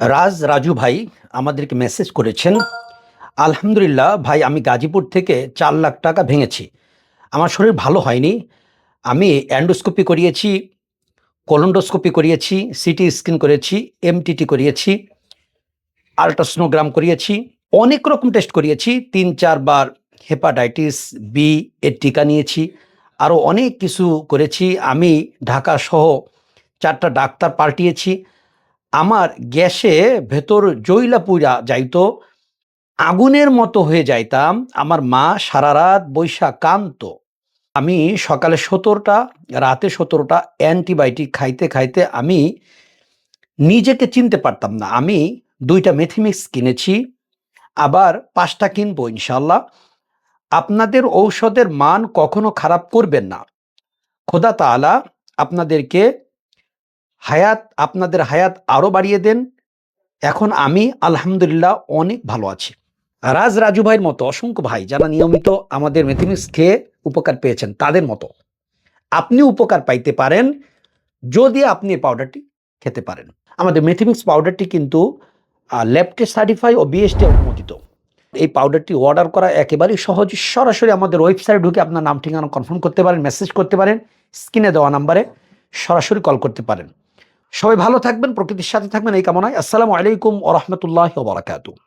রাজু ভাই আমাদেরকে মেসেজ করেছেন। আলহামদুলিল্লাহ ভাই, আমি গাজীপুর থেকে 4 লাখ টাকা ভেঙেছি। আমার শরীর ভালো হয়নি। আমি অ্যান্ডোস্কোপি করিয়েছি, কোলন্ডোস্কোপি করিয়েছি, সিটি স্ক্যান করেছি, এমটিটি করিয়েছি, আল্ট্রাসোনোগ্রাম করিয়েছি, অনেক রকম টেস্ট করিয়েছি। 3-4 বার হেপাটাইটিস বি এর টিকা নিয়েছি, আরও অনেক কিছু করেছি। আমি ঢাকা সহ 4টা ডাক্তার পাল্টিয়েছি। আমার গ্যাসে ভেতর জইলা পুইরা যাইতো, আগুনের মতো হয়ে যাইতাম। আমার মা সারা রাত বৈশা কাঁদতো। আমি সকালে 17টা, রাতে 17টা অ্যান্টিবায়োটিক খাইতে খাইতে আমি নিজেকে চিনতে পারতাম না। আমি 2টা মেথিমিক্স কিনেছি, আবার 5টা কিনবো ইনশাল্লাহ। আপনাদের ঔষধের মান কখনো খারাপ করবেন না। খোদা তাআলা আপনাদেরকে আপনাদের হায়াত আরও বাড়িয়ে দেন। এখন আমি আলহামদুলিল্লাহ অনেক ভালো আছি। রাজু ভাইয়ের মতো অসংখ্য ভাই যারা নিয়মিত আমাদের মেথিমিক্স খেয়ে উপকার পেয়েছেন, তাদের মতো আপনি উপকার পাইতে পারেন যদি আপনি এই পাউডারটি খেতে পারেন। আমাদের মেথিমিক্স পাউডারটি কিন্তু ল্যাবটে সার্টিফাই ও বিএসটি অনুমোদিত। এই পাউডারটি অর্ডার করা একেবারেই সহজ। সরাসরি আমাদের ওয়েবসাইটে ঢুকে আপনার নাম ঠিকানা কনফার্ম করতে পারেন, মেসেজ করতে পারেন, স্ক্রিনে দেওয়া নাম্বারে সরাসরি কল করতে পারেন। সবাই ভালো থাকবেন, প্রকৃতির সাথে থাকবেন এই কামনায়। আসসালামু আলাইকুম ওয়া রাহমাতুল্লাহি ওয়া বারাকাতুহু।